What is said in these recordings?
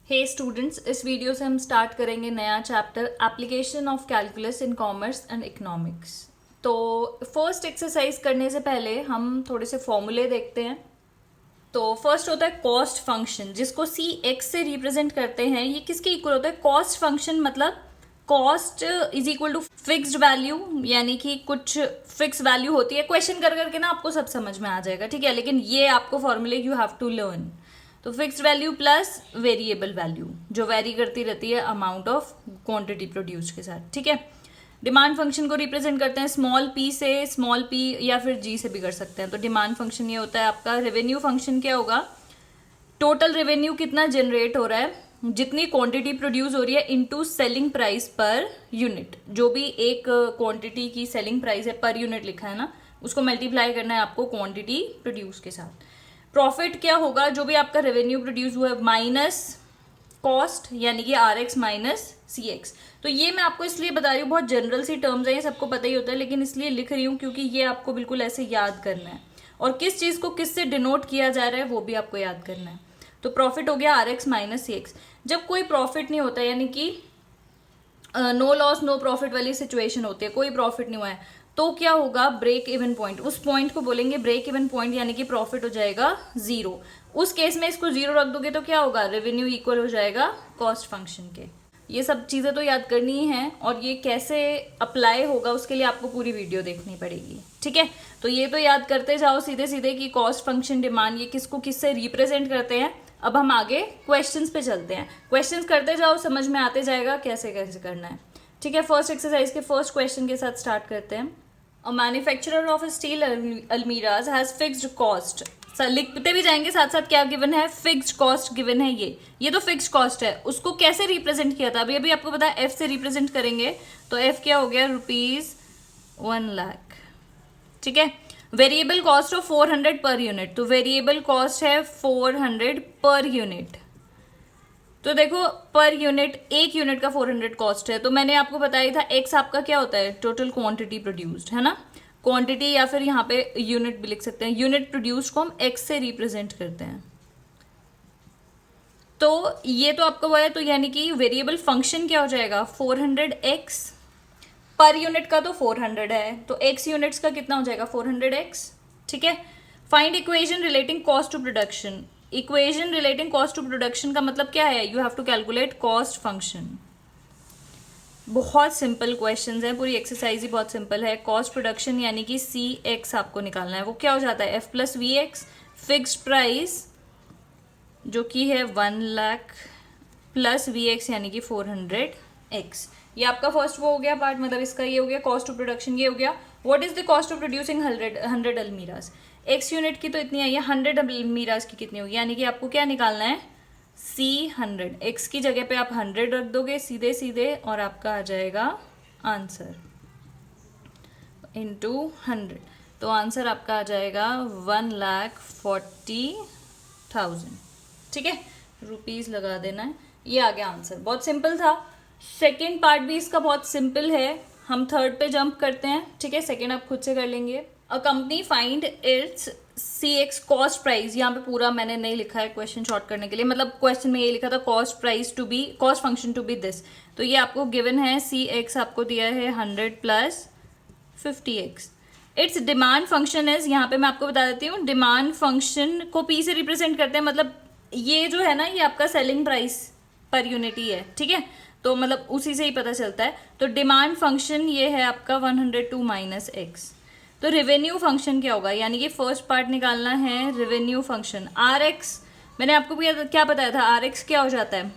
हे students, इस video से हम स्टार्ट करेंगे नया chapter application of calculus in commerce and economics. तो फर्स्ट एक्सरसाइज करने से पहले हम थोड़े से फॉर्मूले देखते हैं। तो फर्स्ट होता है कॉस्ट फंक्शन, जिसको सी एक्स से रिप्रेजेंट करते हैं। ये किसके इक्वल होता है? कॉस्ट फंक्शन मतलब cost is equal to fixed value, यानी कि कुछ फिक्स वैल्यू होती है। क्वेश्चन कर करके ना आपको सब समझ में आ जाएगा, ठीक है, लेकिन ये आपको फॉर्मूले यू हैव टू लर्न। तो fixed value plus variable value जो वेरी करती रहती है अमाउंट ऑफ क्वांटिटी प्रोड्यूस के साथ, ठीक है। डिमांड फंक्शन को रिप्रेजेंट करते हैं स्मॉल पी से, स्मॉल पी या फिर जी से भी कर सकते हैं। तो डिमांड फंक्शन ये होता है आपका। रेवेन्यू फंक्शन क्या होगा? टोटल रेवेन्यू कितना जनरेट हो रहा है, जितनी क्वांटिटी प्रोड्यूस हो रही है into selling price per unit. जो भी एक क्वांटिटी की सेलिंग प्राइस है पर यूनिट लिखा है ना, उसको मल्टीप्लाई करना है आपको क्वांटिटी प्रोड्यूस के साथ। प्रॉफिट क्या होगा? जो भी आपका रेवेन्यू प्रोड्यूस हुआ है माइनस कॉस्ट, यानी कि R x minus C x. तो ये मैं आपको इसलिए बता रही हूँ, बहुत जनरल सी टर्म्स है, ये सबको पता ही होता है, लेकिन इसलिए लिख रही हूँ क्योंकि ये आपको बिल्कुल ऐसे याद करना है। और किस चीज़ को किससे डिनोट किया जा रहा है वो भी आपको याद करना है। तो प्रॉफिट हो गया R x minus C x. जब कोई प्रॉफिट नहीं होता, यानी कि नो लॉस नो प्रॉफिट वाली सिचुएशन होती है, कोई प्रॉफिट नहीं हुआ है, तो क्या होगा? Break even point. उस पॉइंट को बोलेंगे ब्रेक इवन पॉइंट, यानी कि प्रॉफिट हो जाएगा जीरो। उस केस में इसको जीरो रख दोगे तो क्या होगा? रेवेन्यू इक्वल हो जाएगा कॉस्ट फंक्शन के। ये सब चीजें तो याद करनी ही है, और ये कैसे अप्लाई होगा उसके लिए आपको पूरी वीडियो देखनी पड़ेगी, ठीक है। तो ये तो याद करते जाओ सीधे सीधे कि कॉस्ट फंक्शन, डिमांड, ये किसको किससे रिप्रेजेंट करते हैं। अब हम आगे क्वेश्चंस पे चलते हैं। क्वेश्चंस करते जाओ, समझ में आते जाएगा कैसे कैसे करना है, ठीक है। फर्स्ट एक्सरसाइज के फर्स्ट क्वेश्चन के साथ स्टार्ट करते हैं। A manufacturer of steel almirahs has fixed cost. लिखते भी जाएंगे साथ साथ, क्या गिवन है? फिक्स्ड कॉस्ट गिवन है। ये तो फिक्स्ड कॉस्ट है, उसको कैसे रिप्रेजेंट किया था अभी अभी आपको पता है, एफ से रिप्रेजेंट करेंगे। तो एफ क्या हो गया? ₹1,00,000, ठीक है। Variable cost of 400 per unit, तो वेरिएबल कॉस्ट है 400 पर यूनिट। तो देखो पर यूनिट, एक यूनिट का 400 कॉस्ट है। तो मैंने आपको बताया था एक्स आपका क्या होता है? टोटल क्वांटिटी प्रोड्यूस्ड, है ना। क्वांटिटी या फिर यहाँ पे यूनिट भी लिख सकते हैं। यूनिट प्रोड्यूस्ड को हम एक्स से रिप्रेजेंट करते हैं। तो ये तो आपका वो है, तो यानी कि वेरिएबल फंक्शन क्या हो जाएगा? 400x। पर यूनिट का तो 400 है, तो x यूनिट्स का कितना हो जाएगा? 400x, ठीक है। Find equation relating cost to production. Equation relating cost to production का मतलब क्या है? You have to calculate cost function. बहुत सिंपल क्वेश्चंस हैं, पूरी एक्सरसाइज ही बहुत सिंपल है। कॉस्ट प्रोडक्शन यानी कि सी एक्स आपको निकालना है। वो क्या हो जाता है? F plus V x. Fixed price जो कि है 1,00,000 प्लस वी एक्स यानी कि 400x। ये आपका फर्स्ट वो हो गया पार्ट, मतलब इसका ये हो गया कॉस्ट ऑफ प्रोडक्शन, ये हो गया। What is the cost of producing 100 almirahs. X unit की तो इतनी आई है, 100 अलमीराज की कितनी होगी? यानी कि आपको क्या निकालना है? C100। एक्स की जगह पे आप 100 रख दोगे सीधे सीधे, और आपका आ जाएगा आंसर इंटू 100। तो आंसर आपका आ जाएगा 1,40,000, ठीक है। रुपीज लगा देना है, ये आ गया आंसर। बहुत सिंपल था। सेकेंड पार्ट भी इसका बहुत सिंपल है। हम थर्ड पे जंप करते हैं, ठीक है। सेकेंड आप खुद से कर लेंगे। A company find its CX cost price. यहाँ पे पूरा मैंने नहीं लिखा है क्वेश्चन शॉर्ट करने के लिए, मतलब क्वेश्चन में ये लिखा था cost price to be, cost function to be this. तो ये आपको गिवन है, CX आपको दिया है 100 plus 50x। It's demand function is, यहाँ पे मैं आपको बता देती हूँ, डिमांड फंक्शन को P से रिप्रेजेंट करते हैं। मतलब ये जो है ना, ये आपका सेलिंग प्राइस पर यूनिट ही है, ठीक है। तो मतलब उसी से ही पता चलता है। तो डिमांड फंक्शन ये है आपका 102 माइनस एक्स। तो रेवेन्यू फंक्शन क्या होगा? यानी कि फर्स्ट पार्ट निकालना है रेवेन्यू फंक्शन। आर एक्स मैंने आपको क्या बताया था? आर एक्स क्या हो जाता है?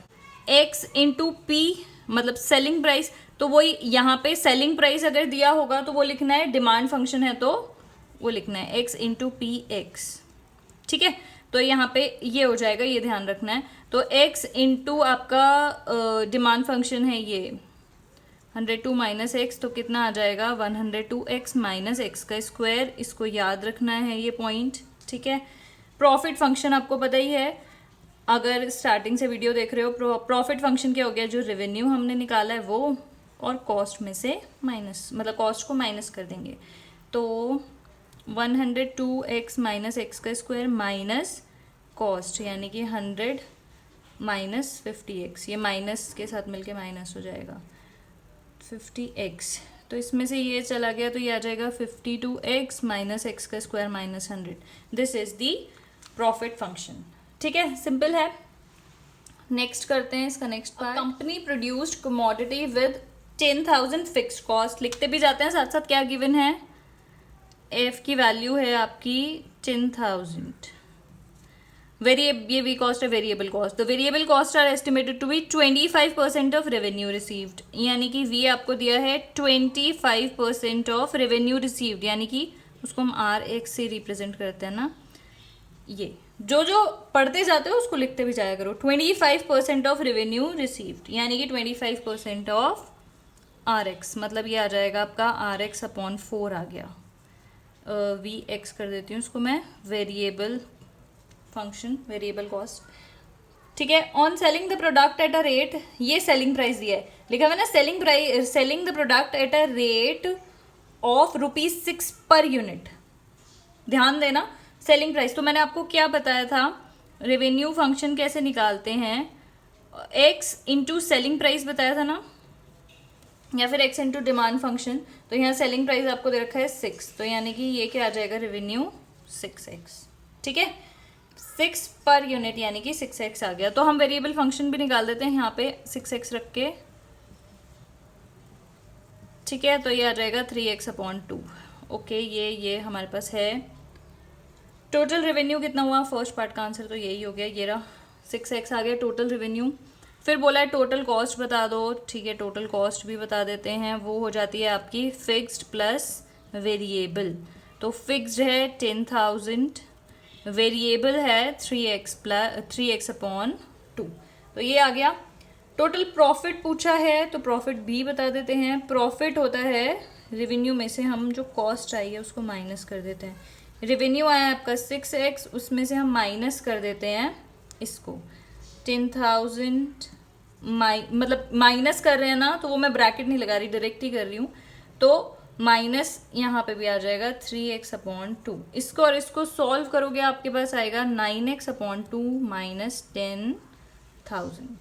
एक्स इंटू पी, मतलब सेलिंग प्राइस। तो वो यहाँ पे सेलिंग प्राइस अगर दिया होगा तो वो लिखना है, डिमांड फंक्शन है तो वो लिखना है एक्स इंटू पी एक्स, ठीक है। तो यहाँ पे ये हो जाएगा, ये ध्यान रखना है। तो x इंटू आपका डिमांड फंक्शन है ये 102 माइनस एक्स, तो कितना आ जाएगा? 102x माइनस एक्स का स्क्वायर। इसको याद रखना है ये पॉइंट, ठीक है। प्रॉफिट फंक्शन आपको पता ही है, अगर स्टार्टिंग से वीडियो देख रहे हो। प्रॉफिट फंक्शन क्या हो गया? जो रेवेन्यू हमने निकाला है वो, और कॉस्ट में से माइनस, मतलब कॉस्ट को माइनस कर देंगे। तो 102x माइनस एक्स का स्क्वायर माइनस कॉस्ट, यानी कि 100 माइनस 50x, ये माइनस के साथ मिलके माइनस हो जाएगा 50x, तो इसमें से ये चला गया तो ये आ जाएगा 52x माइनस एक्स का square minus 100. This is the profit function. ठीक है, सिंपल है. नेक्स्ट करते हैं इसका next part. Company produced commodity with 10,000 fixed cost. लिखते भी जाते हैं साथ साथ क्या गिवन है. एफ की वैल्यू है आपकी 10,000. ये वी कॉस्ट है variable cost. The variable cost are estimated to be 25% of revenue received. यानी कि वी आपको दिया है 25% ऑफ रेवेन्यू रिसीव्ड, यानी कि उसको हम आर एक्स से रिप्रेजेंट करते हैं ना. ये जो जो पढ़ते जाते हो उसको लिखते भी जाया करो. 25% ऑफ रेवेन्यू रिसीव्ड यानी कि 25% ऑफ आर एक्स, मतलब ये आ जाएगा आपका आर एक्स अपॉन 4 आ गया. वी एक्स कर देती हूँ उसको मैं, वेरिएबल फंक्शन वेरिएबल कॉस्ट. ठीक है. On selling the product at a rate, ये सेलिंग प्राइस दिया है, लिखा हुआ है ना selling the product at a rate of ₹6 per unit. ध्यान देना, सेलिंग प्राइस. तो मैंने आपको क्या बताया था, रेवेन्यू फंक्शन कैसे निकालते हैं, एक्स इंटू सेलिंग प्राइस बताया था ना, या फिर एक्स इंटू डिमांड फंक्शन. तो यहाँ सेलिंग प्राइस आपको दे रखा है 6, तो यानी कि ये क्या आ जाएगा रेवेन्यू 6x. ठीक है, 6 पर यूनिट यानी कि 6x आ गया. तो हम वेरिएबल फंक्शन भी निकाल देते हैं यहाँ पे 6x रख के. ठीक है, तो ये आ जाएगा 3x अपॉन 2. ओके, ये हमारे पास है. टोटल रेवेन्यू कितना हुआ, फर्स्ट पार्ट का आंसर तो यही हो गया, ये रहा 6x आ गया टोटल रेवेन्यू. फिर बोला है टोटल कॉस्ट बता दो. ठीक है, टोटल कॉस्ट भी बता देते हैं. वो हो जाती है आपकी फिक्स्ड प्लस वेरिएबल. तो फिक्स्ड है 10,000, वेरिएबल है 3x अपॉन 2. तो ये आ गया. टोटल प्रॉफिट पूछा है तो प्रॉफिट भी बता देते हैं. प्रॉफिट होता है रेवेन्यू में से हम जो कॉस्ट आई है उसको माइनस कर देते हैं. रेवेन्यू आया आपका 6x, उसमें से हम माइनस कर देते हैं इसको 10,000 मतलब माइनस कर रहे हैं ना, तो वो मैं ब्रैकेट नहीं लगा रही, डायरेक्ट ही कर रही हूँ. तो माइनस यहाँ पे भी आ जाएगा 3x अपॉन 2. इसको और इसको सॉल्व करोगे आपके पास आएगा 9x अपॉन 2 माइनस 10,000.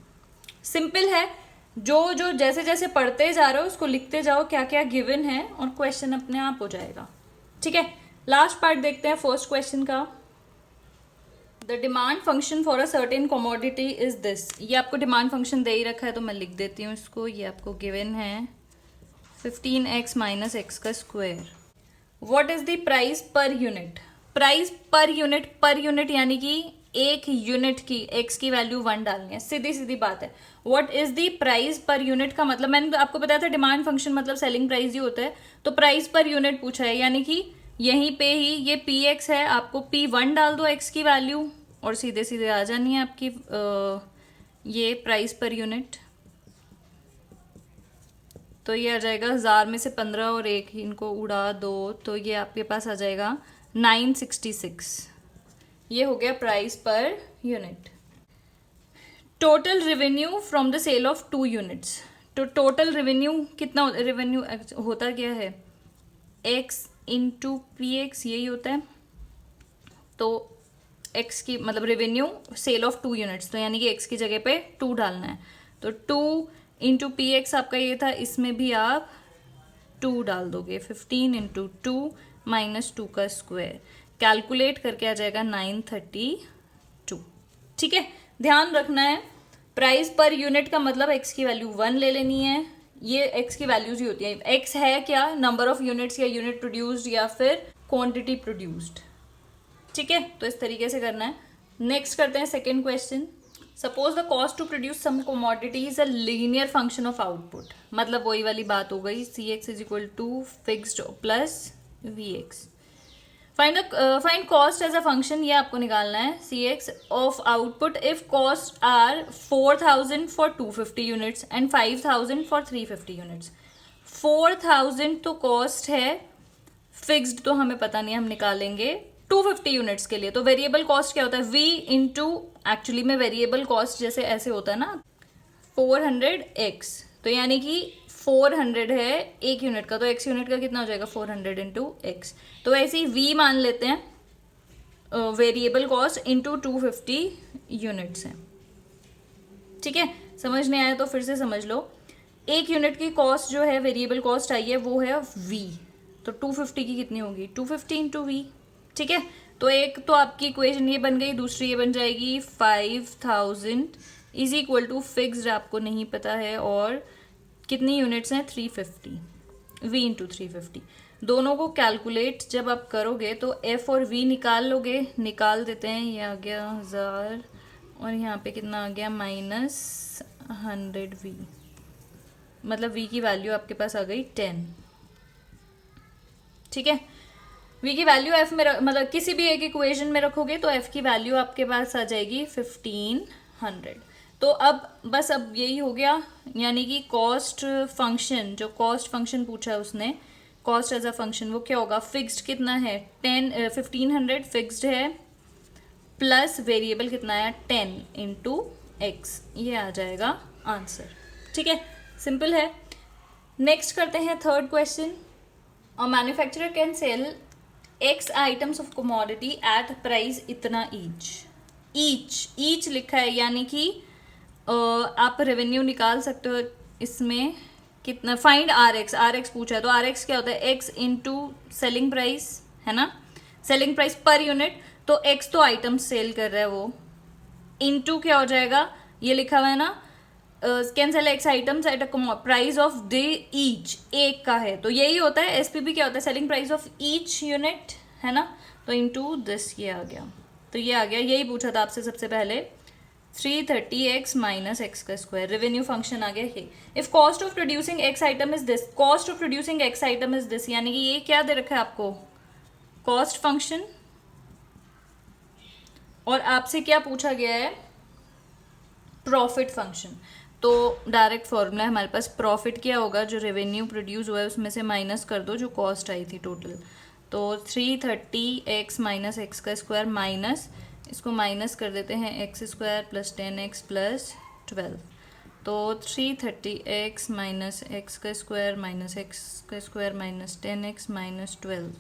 सिंपल है. जो जो जैसे जैसे पढ़ते जा रहे हो उसको लिखते जाओ क्या क्या गिवन है, और क्वेश्चन अपने आप हो जाएगा. ठीक है, लास्ट पार्ट देखते हैं फर्स्ट क्वेश्चन का. The demand function for a certain commodity is this. ये आपको डिमांड फंक्शन दे ही रखा है तो मैं लिख देती हूँ इसको. ये आपको गिवन है 15x माइनस एक्स का square. What is the price per unit. Price per unit यानी कि एक यूनिट की एक्स की वैल्यू 1 डालनी है. सीधी सीधी बात है. What is the price per unit का मतलब मैंने आपको बताया था डिमांड फंक्शन मतलब सेलिंग प्राइस ही होता है. तो प्राइस पर यूनिट पूछा है यानी कि यहीं पे ही ये px है, आपको p1 डाल दो एक्स की वैल्यू और सीधे सीधे आ जानी है आपकी ये प्राइस पर यूनिट. तो ये आ जाएगा 1000 में से 15 और 1 इनको उड़ा दो तो ये आपके पास आ जाएगा 966. ये हो गया price per unit. Total revenue from the sale of 2 units. तो टोटल रेवेन्यू कितना, रेवेन्यू होता क्या है x इंटू पी एक्स, यही होता है. तो x की मतलब रेवेन्यू सेल ऑफ 2 यूनिट्स, तो यानी कि x की जगह पे 2 डालना है. तो 2 इंटू पी एक्स आपका ये था, इसमें भी आप 2 डाल दोगे. 15 इंटू 2 माइनस 2 का स्क्वायर कैलकुलेट करके आ जाएगा 932. ठीक है, ध्यान रखना है प्राइस पर यूनिट का मतलब x की वैल्यू 1 ले लेनी है. ये x की वैल्यूज ही होती है. x है क्या, नंबर ऑफ यूनिट्स या यूनिट प्रोड्यूस्ड या फिर क्वांटिटी प्रोड्यूस्ड. ठीक है, तो इस तरीके से करना है. नेक्स्ट करते हैं second question. Suppose the cost to produce some commodity is a linear function of output. मतलब वही वाली बात हो गई, C X is equal to fixed plus V X. Find cost as a function, ये आपको निकालना है. C X of output if cost are 4000 for 250 units and 5000 for 350 units. 4000 तो कॉस्ट है, फिक्स्ड तो हमें पता नहीं, हम निकालेंगे 250 यूनिट्स के लिए. तो वेरिएबल कॉस्ट क्या होता है, v इंटू एक्चुअली में वेरिएबल कॉस्ट जैसे ऐसे होता है ना 400x. तो यानी कि 400 है एक यूनिट का, तो x यूनिट का कितना हो जाएगा 400 इंटू एक्स. तो ऐसे ही v मान लेते हैं वेरिएबल कॉस्ट इंटू 250 यूनिट्स है. ठीक है, समझ नहीं आया तो फिर से समझ लो। एक यूनिट की कॉस्ट जो है, वेरिएबल कॉस्ट आई है, वो है v। तो 250 की कितनी होगी, 250 इंटू वी। ठीक है, तो एक तो आपकी इक्वेशन ये बन गई, दूसरी ये बन जाएगी 5000 इज इक्वल टू फिक्स्ड आपको नहीं पता है, और कितनी यूनिट्स हैं 350, v इंटू 350। दोनों को कैलकुलेट जब आप करोगे तो f और v निकाल लोगे, निकाल देते हैं। ये आ गया 1000 और यहाँ पे कितना आ गया -100v, मतलब v की वैल्यू आपके पास आ गई 10। ठीक है, v की वैल्यू f में मतलब किसी भी एक इक्वेशन में रखोगे तो f की वैल्यू आपके पास आ जाएगी 1500। तो अब बस अब यही हो गया, यानी कि कॉस्ट फंक्शन, जो कॉस्ट फंक्शन पूछा है उसने, कॉस्ट एज अ फंक्शन, वो क्या होगा, फिक्स्ड कितना है 1500 फिक्स्ड है, प्लस वेरिएबल कितना है 10 इंटू एक्स, ये आ जाएगा आंसर। ठीक है, सिंपल है। नेक्स्ट करते हैं third question. A manufacturer can sell x items of commodity at price इतना ईच लिखा है, यानी कि आप रेवेन्यू निकाल सकते हो इसमें कितना, फाइंड आर एक्स पूछा है, तो आर एक्स क्या होता है, एक्स इंटू सेलिंग प्राइस है ना, सेलिंग प्राइस पर यूनिट। तो एक्स तो आइटम सेल कर रहा है वो, इंटू क्या हो जाएगा, ये लिखा हुआ है ना, can sell x items at a price of the each, एक का है तो यही होता है। एसपीपी क्या होता है, selling price of each unit है ना, तो इंटू दिस ये आ गया, तो ये आ गया, यही पूछा था आपसे सबसे पहले, 330x माइनस एक्स का स्क्वायर, रेवेन्यू फंक्शन आ गया ये। If cost of producing x item is this, cost of producing x item is this, यानी कि ये क्या दे रखा है आपको, कॉस्ट फंक्शन, और आपसे क्या पूछा गया है, प्रॉफिट फंक्शन। तो डायरेक्ट फॉर्मूला है हमारे पास, प्रॉफिट क्या होगा, जो रेवेन्यू प्रोड्यूस हुआ है उसमें से माइनस कर दो जो कॉस्ट आई थी टोटल, तो 330x माइनस एक्स का स्क्वायर माइनस, इसको माइनस कर देते हैं x square plus 10x plus 12, तो 330x माइनस एक्स का स्क्वायर माइनस एक्स का स्क्वायर माइनस 10x माइनस 12,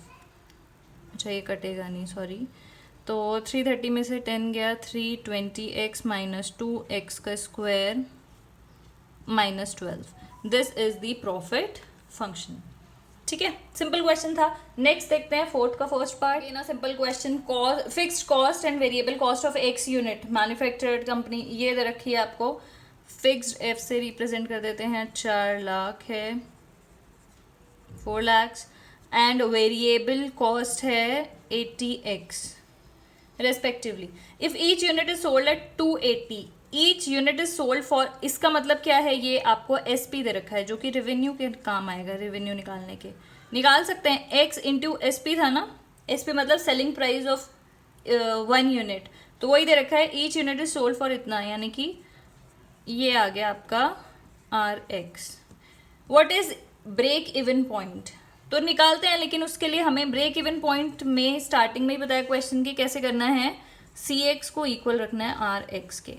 अच्छा ये कटेगा नहीं, सॉरी, तो 330 में से 10 गया, 320x माइनस 2x का square minus 12, this is the profit function. ठीक है, सिंपल क्वेश्चन था। नेक्स्ट देखते हैं फोर्थ का फर्स्ट पार्ट, ना simple question, fixed cost and variable cost of x unit, manufactured company ये दे रखी है आपको, फिक्स्ड एफ से रिप्रेजेंट कर देते हैं, 4 लाख है, 4 lakhs, एंड वेरिएबल कॉस्ट है 80x respectively. If each unit is sold at 280, each unit is sold for, इसका मतलब क्या है, ये आपको एसपी दे रखा है जो कि रेवेन्यू के काम आएगा, रेवेन्यू निकालने के, निकाल सकते हैं, एक्स इंटू एसपी था ना, एसपी मतलब सेलिंग प्राइस ऑफ 1 यूनिट, तो वही दे रखा है, each unit is sold for इतना, यानी कि ये आ गया आपका R x. What is break even point, तो निकालते हैं, लेकिन उसके लिए हमें ब्रेक इवन पॉइंट में स्टार्टिंग में ही बताया क्वेश्चन की कैसे करना है, सी एक्स को इक्वल रखना है आर एक्स के।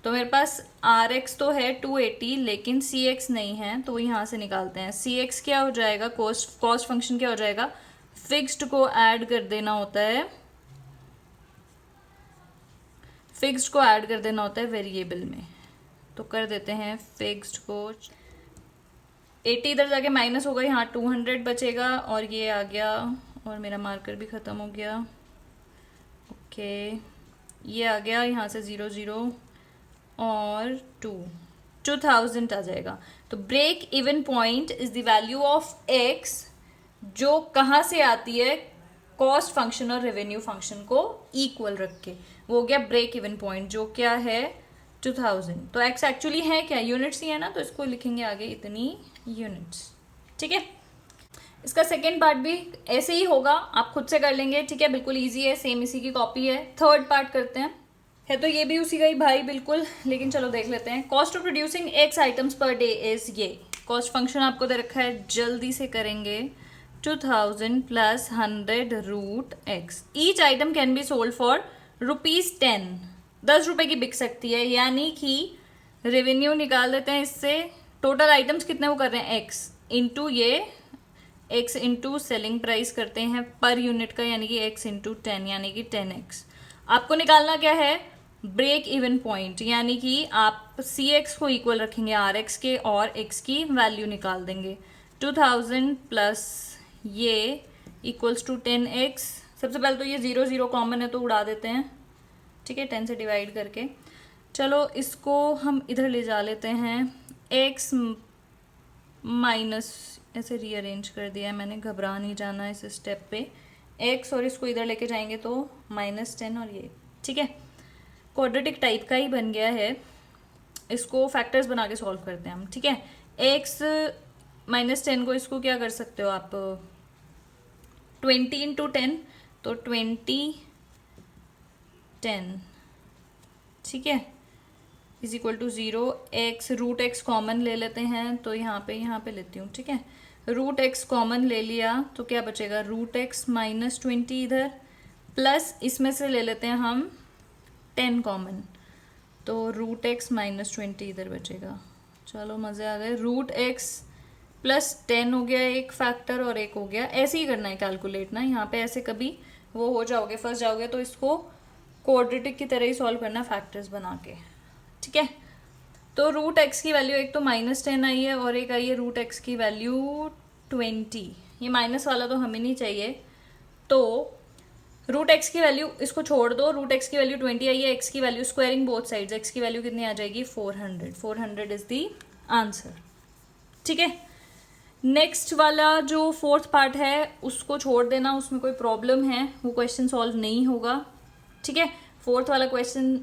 तो मेरे पास आर एक्स तो है 280, लेकिन सी एक्स नहीं है, तो यहाँ से निकालते हैं। सी एक्स क्या हो जाएगा, कॉस्ट फंक्शन क्या हो जाएगा, फिक्स्ड को ऐड कर देना होता है, फिक्स्ड को ऐड कर देना होता है वेरिएबल में, तो कर देते हैं फिक्स्ड को, 80 इधर जाके माइनस होगा, यहाँ 200 बचेगा, और ये आ गया, और मेरा मार्कर भी ख़त्म हो गया, ओके, ये आ गया, यहाँ से 0 0 और 2000 आ जाएगा। तो break even point is the value of x, जो कहाँ से आती है, कॉस्ट फंक्शन और रेवेन्यू फंक्शन को इक्वल रख के, वो हो गया ब्रेक इवन पॉइंट, जो क्या है 2000। तो एक्स एक्चुअली है क्या, यूनिट्स ही है ना, तो इसको लिखेंगे आगे इतनी यूनिट्स। ठीक है, इसका सेकेंड पार्ट भी ऐसे ही होगा, आप खुद से कर लेंगे, ठीक है, बिल्कुल इजी है, सेम इसी की कॉपी है। थर्ड पार्ट करते हैं, है तो ये भी उसी का ही भाई बिल्कुल, लेकिन चलो देख लेते हैं। Cost of producing x items per day is, ये कॉस्ट फंक्शन आपको दे रखा है, जल्दी से करेंगे, 2000 plus 100 root x, each item can be sold for ₹10, 10 रुपए की बिक सकती है, यानी कि रेवेन्यू निकाल देते हैं इससे, टोटल आइटम्स कितने वो कर रहे हैं, एक्स इंटू ये एक्स इंटू सेलिंग प्राइस करते हैं पर यूनिट का, यानी कि एक्स इंटू 10, यानी कि 10x। आपको निकालना क्या है, ब्रेक इवन पॉइंट, यानी कि आप सी एक्स को इक्वल रखेंगे आर एक्स के और एक्स की वैल्यू निकाल देंगे। 2000 प्लस ये इक्वल्स टू 10x। सबसे पहले तो ये 0 0 कॉमन है तो उड़ा देते हैं, ठीक है, 10 से डिवाइड करके। चलो इसको हम इधर ले जा लेते हैं, x माइनस, ऐसे रीअरेंज कर दिया है मैंने, घबरा नहीं जाना इस स्टेप पे। x और इसको इधर लेके जाएंगे तो -10 और ये, ठीक है, क्वाड्रेटिक टाइप का ही बन गया है। इसको फैक्टर्स बना के सॉल्व करते हैं हम, ठीक है। x -10 को इसको क्या कर सकते हो आप, 20 × 10, तो 20 10, ठीक है, is equal to 0। x root x common ले लेते हैं, तो यहाँ पे लेती हूँ, ठीक है। रूट x कॉमन ले लिया तो क्या बचेगा, रूट x -20 इधर, प्लस इसमें से ले लेते हैं हम 10 कॉमन, तो रूट x -20 इधर बचेगा। चलो मज़े आ गए। रूट x प्लस 10 हो गया एक फैक्टर और एक हो गया, ऐसे ही करना है कैलकुलेट ना, यहाँ पे ऐसे कभी वो हो जाओगे, फंस जाओगे, तो इसको क्वाड्रेटिक की तरह ही सॉल्व करना फैक्टर्स बना के, ठीक है। तो रूट एक्स की वैल्यू एक तो -10 आई है और एक आई है रूट एक्स की वैल्यू 20। ये माइनस वाला तो हमें नहीं चाहिए, तो रूट एक्स की वैल्यू इसको छोड़ दो, रूट एक्स की वैल्यू 20 आई है, एक्स की value squaring both sides, x की वैल्यू कितनी आ जाएगी, 400। 400 इज द आंसर, ठीक है। नेक्स्ट वाला जो फोर्थ पार्ट है उसको छोड़ देना, उसमें कोई प्रॉब्लम है, वो क्वेश्चन सॉल्व नहीं होगा, ठीक है। फोर्थ वाला क्वेश्चन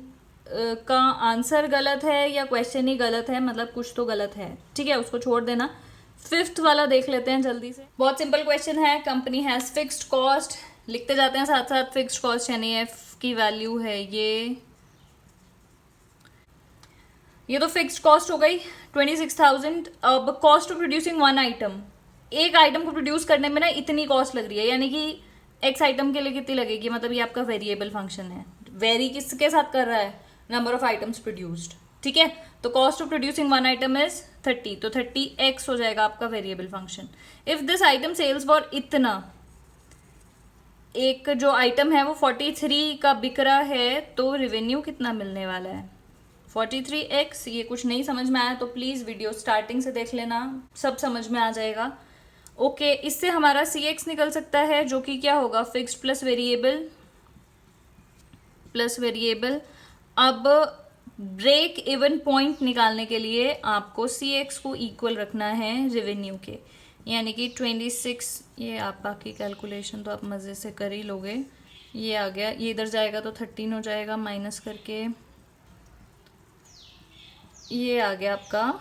का आंसर गलत है या क्वेश्चन ही गलत है, मतलब कुछ तो गलत है, ठीक है, उसको छोड़ देना। फिफ्थ वाला देख लेते हैं जल्दी से, बहुत सिंपल क्वेश्चन है। कंपनी हैज फिक्स्ड कॉस्ट, लिखते जाते हैं साथ साथ, फिक्स्ड कॉस्ट यानी एफ की वैल्यू है ये तो फिक्स्ड कॉस्ट हो गई 26,000। अब cost of producing one item, एक आइटम को प्रोड्यूस करने में ना इतनी कॉस्ट लग रही है, यानी कि एक्स आइटम के लिए कितनी लगेगी, मतलब ये आपका वेरिएबल फंक्शन है, वेरी किसके साथ कर रहा है, नंबर ऑफ आइटम्स प्रोड्यूस्ड, ठीक है। तो cost of producing one item is 30, तो 30x हो जाएगा आपका variable function. If this item sells for इतना, एक जो आइटम है वो 43 का बिक रहा है, तो रेवेन्यू कितना मिलने वाला है, 43x। ये कुछ नहीं समझ में आया तो प्लीज वीडियो स्टार्टिंग से देख लेना, सब समझ में आ जाएगा। ओके, इससे हमारा cx निकल सकता है, जो कि क्या होगा, फिक्स्ड प्लस वेरिएबल। अब ब्रेक इवन पॉइंट निकालने के लिए आपको cx को इक्वल रखना है रेवेन्यू के, यानी कि 26, ये आप बाकी कैलकुलेशन तो आप मज़े से कर ही लोगे। ये आ गया, ये इधर जाएगा तो 13 हो जाएगा माइनस करके, ये आ गया आपका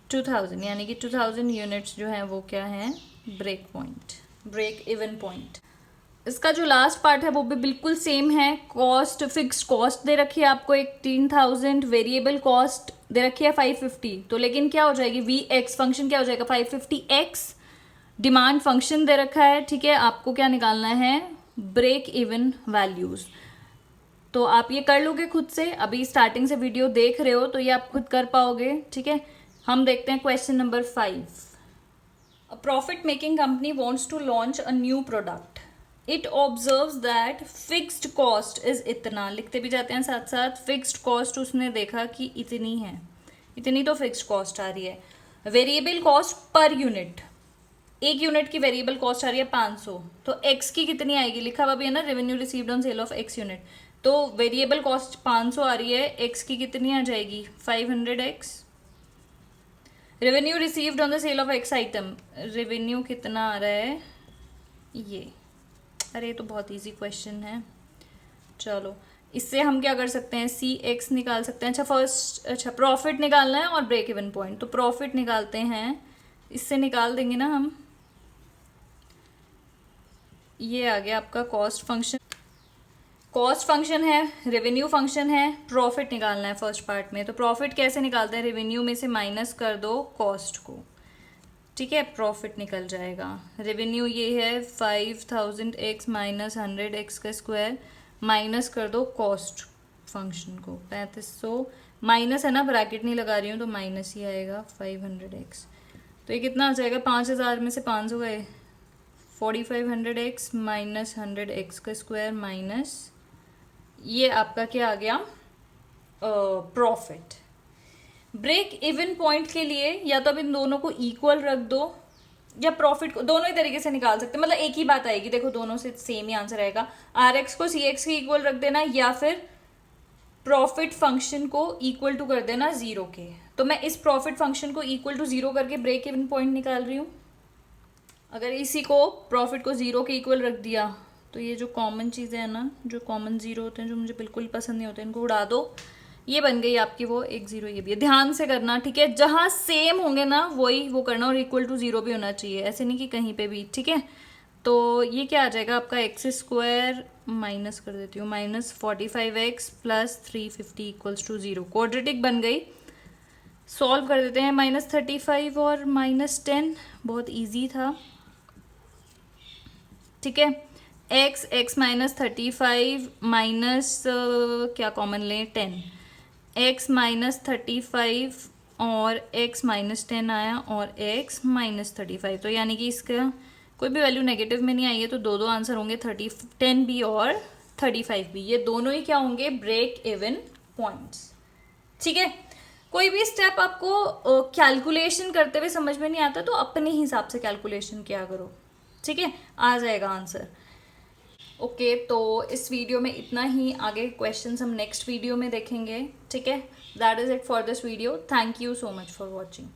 2000, यानी कि 2000 यूनिट्स जो हैं वो क्या हैं, ब्रेक इवन पॉइंट। इसका जो लास्ट पार्ट है वो भी बिल्कुल सेम है। कॉस्ट, फिक्स्ड कॉस्ट दे रखी है आपको 18,000, वेरिएबल कॉस्ट दे रखी है 550, तो लेकिन क्या हो जाएगी, वी एक्स फंक्शन क्या हो जाएगा, 550x। डिमांड फंक्शन दे रखा है, ठीक है, आपको क्या निकालना है, ब्रेक इवन वैल्यूज। तो आप ये कर लोगे खुद से, अभी स्टार्टिंग से वीडियो देख रहे हो तो ये आप खुद कर पाओगे, ठीक है। हम देखते हैं question number 5। A profit making company wants to launch a new product, it observes that fixed cost is इतना, लिखते भी जाते हैं साथ साथ, फिक्स्ड कॉस्ट उसने देखा कि इतनी है, इतनी तो फिक्स्ड कॉस्ट आ रही है। वेरिएबल कॉस्ट पर यूनिट, एक यूनिट की वेरिएबल कॉस्ट आ रही है 500, तो एक्स की कितनी आएगी, लिखा हुआ भी है ना, revenue received on sale of x unit, तो वेरिएबल कॉस्ट 500 आ रही है, एक्स की कितनी आ जाएगी, 500x। Revenue received on the sale of x item, revenue कितना आ रहा है, ये, अरे तो बहुत इजी क्वेश्चन है। चलो इससे हम क्या कर सकते हैं, cx निकाल सकते हैं। अच्छा प्रॉफिट निकालना है और ब्रेक इवन पॉइंट, तो प्रॉफिट निकालते हैं, इससे निकाल देंगे ना हम, ये आ गया आपका कॉस्ट फंक्शन है, रेवेन्यू फंक्शन है, प्रॉफिट निकालना है फर्स्ट पार्ट में। तो प्रॉफिट कैसे निकालते हैं, रेवेन्यू में से माइनस कर दो कॉस्ट को, ठीक है, प्रॉफिट निकल जाएगा। रेवेन्यू ये है 5000x माइनस 100x का स्क्वायर, माइनस कर दो कॉस्ट फंक्शन को 3500, माइनस है ना, ब्रैकेट नहीं लगा रही हूँ तो माइनस ही आएगा 500x। तो ये कितना आ जाएगा, 5000 में से 500 गए, 4500x माइनस 100x का स्क्वायर माइनस, ये आपका क्या आ गया, प्रॉफिट। ब्रेक इवन पॉइंट के लिए या तो अब इन दोनों को इक्वल रख दो या प्रॉफिट को, दोनों ही तरीके से निकाल सकते हैं, मतलब एक ही बात आएगी। देखो दोनों से सेम ही आंसर आएगा। आर एक्स को सी एक्स के इक्वल रख देना या फिर प्रॉफिट फंक्शन को इक्वल टू कर देना 0 के। तो मैं इस प्रॉफिट फंक्शन को इक्वल टू 0 करके ब्रेक इवन पॉइंट निकाल रही हूँ। अगर इसी को प्रॉफिट को 0 के इक्वल रख दिया तो ये जो कॉमन चीज़ें हैं ना, जो कॉमन 0 होते हैं, जो मुझे बिल्कुल पसंद नहीं होते, इनको उड़ा दो। ये बन गई आपकी वो 1 0, ये भी है। ध्यान से करना, ठीक है। जहाँ सेम होंगे ना वही वो करना, और इक्वल टू 0 भी होना चाहिए, ऐसे नहीं कि कहीं पे भी, ठीक है। तो ये क्या आ जाएगा आपका एक्स स्क्वायर, माइनस कर देती हूँ, -45x + 350 इक्वल्स टू 0। क्वाड्रेटिक बन गई। सॉल्व कर देते हैं। -35 और -10, बहुत इजी था, ठीक है। x -35 माइनस क्या कॉमन लें, 10, x -35 और x -10 आया और x -35। तो यानी कि इसका कोई भी वैल्यू नेगेटिव में नहीं आई है, तो दो आंसर होंगे, 10 भी और 35 भी। ये दोनों ही क्या होंगे, ब्रेक इवन पॉइंट्स, ठीक है। कोई भी स्टेप आपको कैलकुलेशन करते हुए समझ में नहीं आता तो अपने हिसाब से कैलकुलेशन किया करो, ठीक है, आ जाएगा आंसर। ओके, तो इस वीडियो में इतना ही। आगे क्वेश्चंस हम नेक्स्ट वीडियो में देखेंगे, ठीक है। That is it for this video. Thank you so much for watching.